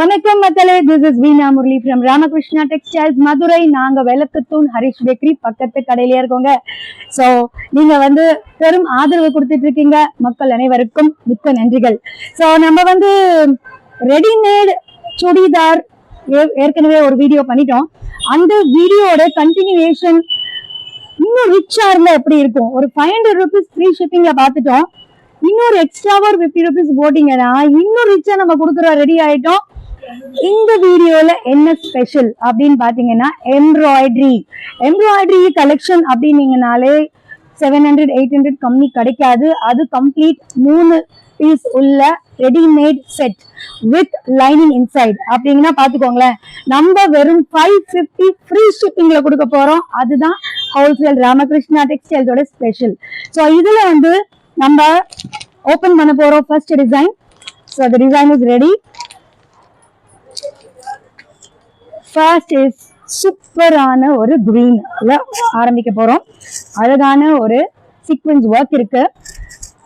வணக்கம் மக்களே, this is Veena Murali from Ramakrishna textiles Madurai. நாங்க வெலக்கத்தூன் ஹரிஷ் பேக்கரி பக்கத்து கடையிலே இருக்கோங்க. ஸோ நீங்க பெரும் ஆதரவு கொடுத்துட்டு இருக்கீங்க. மக்கள் அனைவருக்கும் மிக்க நன்றிகள். ஸோ நம்ம ரெடிமேட் சுடிதார் ஏற்கனவே ஒரு வீடியோ பண்ணிட்டோம். அந்த வீடியோட கண்டினியூவேஷன் இன்னும் ரிச்சா இருந்தா எப்படி இருக்கும், ஒரு 500 rupees ஃப்ரீ ஷிப்பிங்ல பார்த்துட்டோம். இன்னொரு எக்ஸ்ட்ராவா ஒரு 50 rupees போட்டீங்கன்னா இன்னும் ரிச்சா நம்ம கொடுக்குறோம். ரெடி ஆயிட்டோம். இந்த வீடியோல என்ன ஸ்பெஷல் அப்படின்னு பாத்தீங்கன்னா எம்ப்ராய்டரி கலெக்ஷன் அப்படின்னீங்கனாலே 700-800 கம்மி கிடைக்காது. அது கம்ப்ளீட் 3 பீஸ் உள்ள readymade set with lining inside அப்படிங்கன்னா பாத்துக்கோங்களேன். நம்ம வெறும் 550 ஃப்ரீ ஷிப்பிங்ல கொடுக்க போறோம். அதுதான் ஹோல்சேல் ராமகிருஷ்ணா டெக்ஸ்டைல்ஸோட ஸ்பெஷல். ஸோ இதுல நம்ம ஓபன் பண்ண போறோம் first design. So the design is ready. First is சூப்பரான ஒரு கிரீன்ல ஆரம்பிக்க போறோம். அழகான ஒரு சீக்வென்ஸ் ஒர்க் இருக்கு.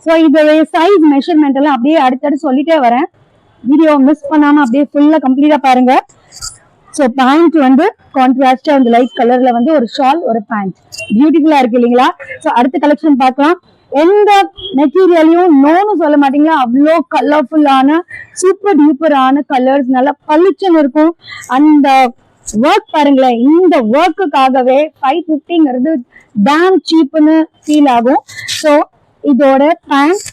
ஸோ இதோடைய சைஸ் மெஷர்மெண்ட் எல்லாம் அப்படியே அடுத்தடுத்து சொல்லிட்டே வரேன். வீடியோ மிஸ் பண்ணாம அப்படியே ஃபுல்லா கம்ப்ளீட்டா பாருங்க. ஸோ பேண்ட் கான்ட்ராஸ்டா அந்த லைட் கலர்ல ஒரு ஷால், ஒரு பேண்ட் பியூட்டிஃபுல்லா இருக்கு இல்லைங்களா? ஸோ அடுத்த கலெக்ஷன் பார்க்கலாம். எந்த மெட்டீரியலையும் நோன்னு சொல்ல மாட்டீங்களா, அவ்வளோ கலர்ஃபுல்லான சூப்பர் டூப்பரான கலர்ஸ், நல்லா பளிச்சுன்னு இருக்கும். அந்த ஒர்க் பாருங்களேன். இந்த ஒர்க்குக்காகவே 550ங்கிறது டேம் சீப்னு ஃபீல் ஆகும். ஸோ இதோட pant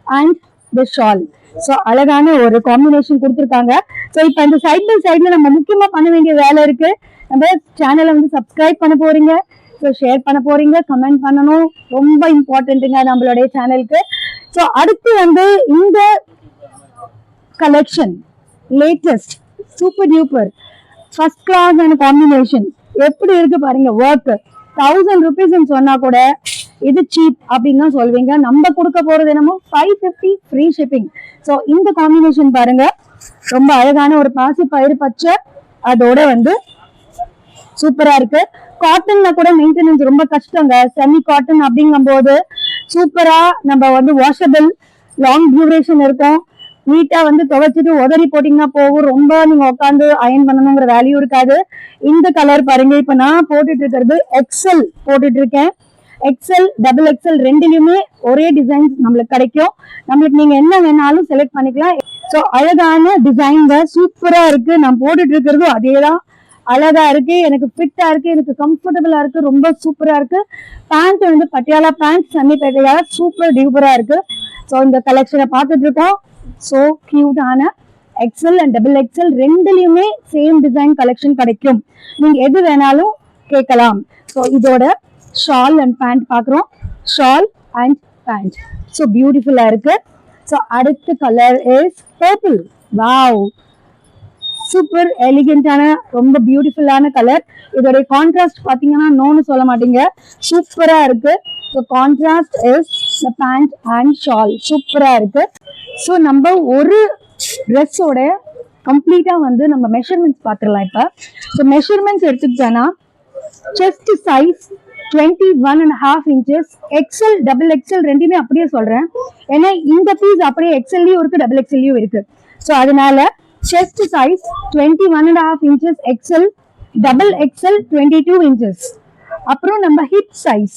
and the shawl, so அழகான ஒரு காம்பினேஷன் கொடுத்துருக்காங்க. ஸோ இப்போ இந்த சைட் பை சைட்ல நம்ம முக்கியமா பண்ண வேண்டிய வேலை இருக்கு. நம்ம சேனலை சப்ஸ்கிரைப் பண்ண போறீங்க, ஸோ ஷேர் பண்ண போறீங்க, கமெண்ட் பண்ணணும். ரொம்ப இம்பார்ட்டன்ட்டுங்க நம்மளுடைய சேனலுக்கு. ஸோ அடுத்து இந்த collection latest super duper first class and combination எப்படி இருக்கு பாருங்க. ஒர்க் 1000 rupees சொன்னா கூட இது சீப் அப்படின்னு தான் சொல்வீங்க. நம்ம கொடுக்க போறது என்னமோ 550 ஃப்ரீ ஷிப்பிங். ஸோ இந்த காம்பினேஷன் பாருங்க, ரொம்ப அழகான ஒரு பாசி பயிறு பச்சை, அதோட சூப்பரா இருக்கு. காட்டன்ல கூட மெயின்டெனன்ஸ் ரொம்ப கஷ்டங்க. செமி காட்டன் அப்படிங்கும் போது சூப்பரா நம்ம வாஷபிள், லாங் டியூரேஷன் இருக்கும். நீட்டா துவைச்சிட்டு உதறி போட்டீங்கன்னா போகும். ரொம்ப நீங்க உட்காந்து அயன் பண்ணணுங்கிற வேல்யூ இருக்காது. இந்த கலர் பாருங்க. இப்ப நான் போட்டுட்டு இருக்கிறது எக்ஸல் போட்டுட்டு இருக்கேன். எக்ஸல், டபுள் எக்ஸல் ரெண்டுலயுமே ஒரே டிசைன் நம்மளுக்கு கிடைக்கும். நம்மளுக்கு நீங்க என்ன வேணாலும் செலக்ட் பண்ணிக்கலாம். ஸோ அழகான டிசைன் சூப்பரா இருக்கு. நான் போட்டுட்டு இருக்கிறதும் அதேதான். அழகா இருக்கு, எனக்கு ஃபிட்டா இருக்கு, எனக்கு கம்ஃபர்டபுளா இருக்கு, ரொம்ப சூப்பரா இருக்கு. Pant Patiala pant, semi Patiala, super டியூப்பரா இருக்கு. ஸோ இந்த கலெக்ஷனை பார்த்துட்டு இருக்கோம். ஸோ கியூட்டான எக்ஸல் அண்ட் டபுள் எக்ஸல் ரெண்டுலயுமே சேம் டிசைன் கலெக்ஷன் கிடைக்கும். நீங்க எது வேணாலும் கேட்கலாம். ஸோ இதோட ஷால் அண்ட் பேண்ட் பாக்குறோம். ஷால் அண்ட் பேண்ட் ஸோ பியூட்டிஃபுல்லா இருக்கு. ஸோ அடுத்த colour is purple. Wow, super எலிகென்டான ரொம்ப பியூட்டிஃபுல்லான கலர். இதோட கான்ட்ராஸ்ட் பாத்தீங்கன்னா நோன்னு சொல்ல மாட்டீங்க, சூப்பரா இருக்கு. So contrast is the pant and shawl, சூப்பரா இருக்கு. ஸோ நம்ம ஒரு ட்ரெஸ்ஸோட கம்ப்ளீட்டா நம்ம மெஷர்மெண்ட்ஸ் பார்த்துடலாம். இப்போ ஸோ மெஷர்மெண்ட்ஸ் எடுத்துக்கிட்டோன்னா chest size 21.5 inches, XL double XL ரெண்டுமே அப்படியே சொல்றேன். ஏன்னா இந்த பீஸ் அப்படியே எக்ஸல்லையும் இருக்கு, டபுள் எக்ஸல்லையும் இருக்கு. ஸோ அதனால chest size 21.5 inches XL, double XL 22 inches. அப்புறம் நம்ம hip size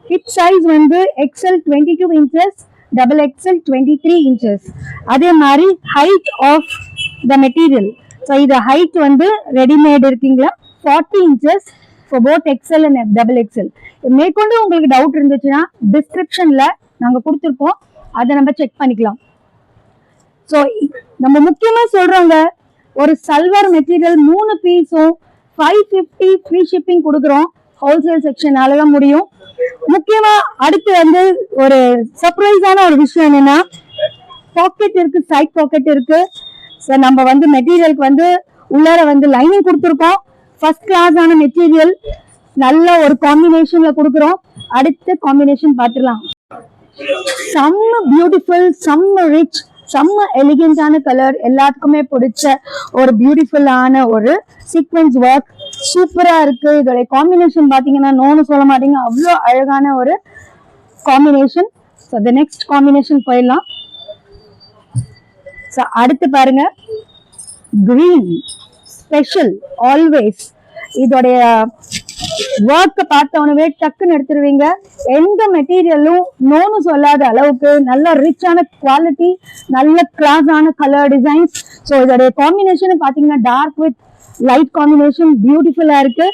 XL 22 inches, double XL 23 inches. அதே மாதிரி height of the material. So இது ஹைட் ரெடிமேட் இருக்கீங்களா 40 inches for both XL and double XL. மேற்கொண்டு உங்களுக்கு டவுட் இருந்துச்சுன்னா டிஸ்கிரிப்ஷன்ல நாங்க கொடுத்துருப்போம், அதை நம்ம செக் பண்ணிக்கலாம். ஸோ நம்ம முக்கியமா சொல்றோங்க, ஒரு சல்வார் மெட்டீரியல் 3 பீஸும் 550 ஃப்ரீ ஷிப்பிங் கொடுக்குறோம். ஹோல்சேல் செக்ஷனால தான் முடியும். முக்கியமா அடுத்து ஒரு சர்ப்ரைஸான ஒரு விஷயம் என்னன்னா, பாக்கெட் இருக்கு, சைட் பாக்கெட் இருக்கு. ஸோ நம்ம மெட்டீரியலுக்கு உள்ளார லைனிங் கொடுத்துருக்கோம். ஃபர்ஸ்ட் கிளாஸான மெட்டீரியல், நல்ல ஒரு காம்பினேஷன்ல கொடுக்குறோம். அடுத்த காம்பினேஷன் பார்த்துலாம். செம்ம பியூட்டிஃபுல், செம்ம ரிச், செம்ம எலிகென்டான கலர், எல்லாத்துக்குமே பிடிச்ச ஒரு பியூட்டிஃபுல்லான ஒரு சீக்வென்ஸ் ஒர்க், சூப்பரா இருக்கு. இதோட காம்பினேஷன் பாத்தீங்கன்னா நோன்னு சொல்ல மாட்டீங்க, அவ்வளோ அழகான ஒரு combination. So the next combination போயிடலாம். ஸோ அடுத்து பாருங்க, green ஸ்பெஷல் ஆல்வேஸ். இதோடைய ஒர்க் பார்த்தவனவே டக்குன்னு எடுத்துருவீங்க. எந்த மெட்டீரியலும் நோன்னு சொல்லாத அளவுக்கு நல்ல ரிச்சான குவாலிட்டி, நல்ல கிளாஸான கலர் டிசைன்ஸ். ஸோ இதோடைய காம்பினேஷன் பாத்தீங்கன்னா டார்க் வித் லைட் காம்பினேஷன் பியூட்டிஃபுல்லா இருக்கு.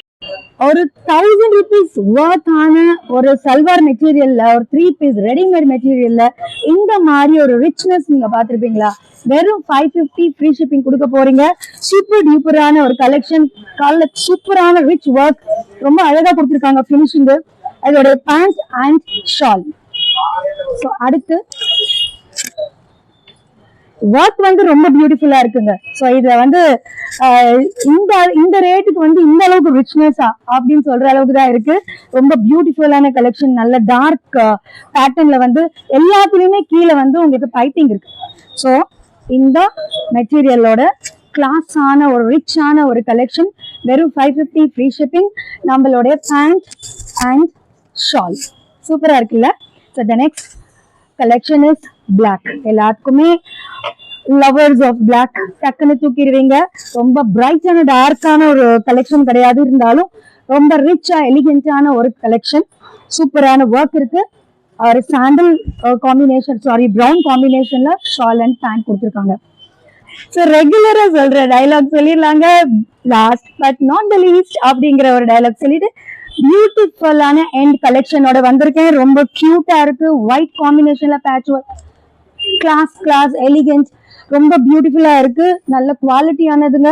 ஒரு 1000 rupees ஒர்த் ஆன ஒரு சல்வார் மெட்டீரியல்ல, ஒரு 3 பீஸ் ரெடிமேட் மெட்டீரியல்ல இந்த மாதிரி ஒரு ரிச்னஸ் நீங்க பாத்திருப்பீங்களா? வெறும் 550 ஃப்ரீ ஷிப்பிங் கொடுக்க போறீங்க. சூப்பர் டியூப்பரான ஒரு கலெக்ஷன், சூப்பரான ரிச் ஒர்க், ரொம்ப அழகா கொடுத்திருக்காங்க பினிஷிங். அதோட பேண்ட் அண்ட் ஷால். ஸோ அடுத்து ஒர்க் வந்து ரொம்ப பியூட்டிஃபுல்லா இருக்குங்க. ஸோ இதுல வந்து இந்த ரேட்டுக்கு வந்து இந்த அளவுக்கு ரிச்னஸா அப்படின்னு சொல்ற அளவுக்கு தான் இருக்கு. ரொம்ப பியூட்டிஃபுல்லான கலெக்ஷன். நல்ல டார்க் பேட்டர்ன்ல வந்து எல்லாத்துலயுமே கீழே வந்து உங்களுக்கு பைப்பிங் இருக்கு. ஸோ இந்த மெட்டீரியலோட கிளாஸான ஒரு ரிச்சான ஒரு கலெக்ஷன். வெறும் 550 ஃப்ரீ ஷிப்பிங். நம்மளுடைய பேண்ட் அண்ட் ஷால் சூப்பரா இருக்குல்ல? So the next collection is black. எல்லாத்துக்குமே லவர்ஸ் ஆஃப் பிளாக் டக்குன்னு தூக்கிடுவீங்க. ரொம்ப பிரைட்டான டார்க்கான ஒரு கலெக்ஷன் கிடையாது, இருந்தாலும் ரொம்ப ரிச்சா எலிகென்டான ஒரு கலெக்ஷன். சூப்பரான ஒர்க் இருக்கு. ஒரு சாண்டல் காம்பினேஷன், சாரி பிரவுன் காம்பினேஷன்ல ஷால் அண்ட் பேண்ட் கொடுத்துருக்காங்க. ஸோ ரெகுலரா சொல்ற டைலாக் சொல்லிடலாங்க. Last but not the least அப்படிங்கிற ஒரு டைலாக் சொல்லிட்டு பியூட்டிஃபுல்லான எண்ட் கலெக்ஷனோட வந்திருக்கேன். ரொம்ப கியூட்டா இருக்கு. ஒயிட் காம்பினேஷன்ல பேட்ச் ஒர்க், கிளாஸ் எலிகென்ட், ரொம்ப பியூட்டிஃபுல்லா இருக்கு. நல்ல குவாலிட்டியானதுங்க.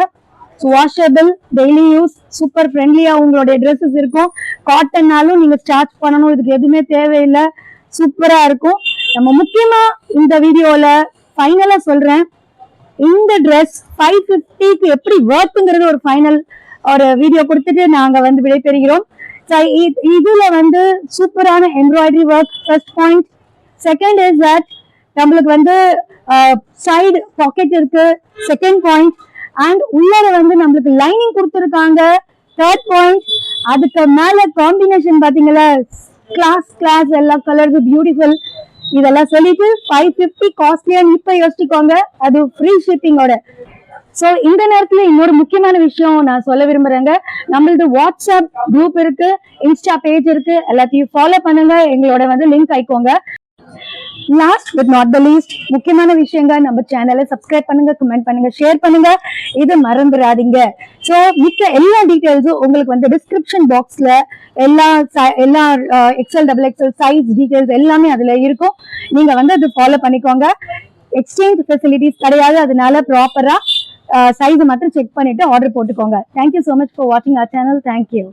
வாஷபிள், டெய்லி யூஸ், சூப்பர் ஃப்ரெண்ட்லியா உங்களுடைய ட்ரெஸ்ஸஸ் இருக்கும். காட்டன்னாலும் நீங்க ஸ்டார்ச் பண்ணணும், இதுக்கு எதுவுமே தேவையில்லை. சூப்பரா இருக்கும். நம்ம முக்கியமா இந்த வீடியோல ஃபைனலா சொல்றேன், இந்த ட்ரெஸ் 550க்கு எப்படி ஒர்க்குங்கிறது ஒரு ஃபைனல் ஒரு வீடியோ கொடுத்துட்டு நாங்க வந்து விடைபெறுகிறோம். இதுல வந்து சூப்பரான embroidery work first point. Second is that நம்மளுக்கு வந்து சைடு பாக்கெட் இருக்கு, செகண்ட் பாயிண்ட். அண்ட் உள்ளார வந்து நம்மளுக்கு லைனிங் கொடுத்துருக்காங்க, தேர்ட் பாயிண்ட். அதுக்கு மேல காம்பினேஷன் பாத்தீங்களா, கிளாஸ் எல்லா கலர்ஸ் பியூட்டிஃபுல். இதெல்லாம் சொல்லிட்டு 550 காஸ்ட்லியான்னு இப்ப யோசிச்சுக்கோங்க, அது ஃப்ரீ ஷிப்பிங்கோட. ஸோ இந்த நேரத்துல இன்னொரு முக்கியமான விஷயம் நான் சொல்ல விரும்புறேங்க. நம்மளது வாட்ஸ்அப் குரூப் இருக்கு, இன்ஸ்டா பேஜ் இருக்கு, எல்லாத்தையும் ஃபாலோ பண்ணுங்க. எங்களோட வந்து லிங்க் ஆயிக்கோங்க. Last but not the least முக்கியமான விஷயங்க, நம்ம சேனலை சப்ஸ்கிரைப் பண்ணுங்க, கமெண்ட் பண்ணுங்க, ஷேர் பண்ணுங்க. இதை மறந்துடாதீங்க. ஸோ மிக்க எல்லா டீடைல்ஸும் உங்களுக்கு வந்து டிஸ்கிரிப்ஷன் பாக்ஸ்ல எல்லா XL double XL size details எல்லாமே அதுல இருக்கும். நீங்க வந்து அது ஃபாலோ பண்ணிக்கோங்க. எக்ஸ்சேஞ்ச் ஃபெசிலிட்டிஸ் கிடையாது, அதனால ப்ராப்பரா சைஸ் மட்டும் செக் பண்ணிட்டு ஆர்டர் போட்டுக்கோங்க. தேங்க்யூ ஸோ மச் ஃபார் வாட்சிங் அவர் சேனல். தேங்க்யூ.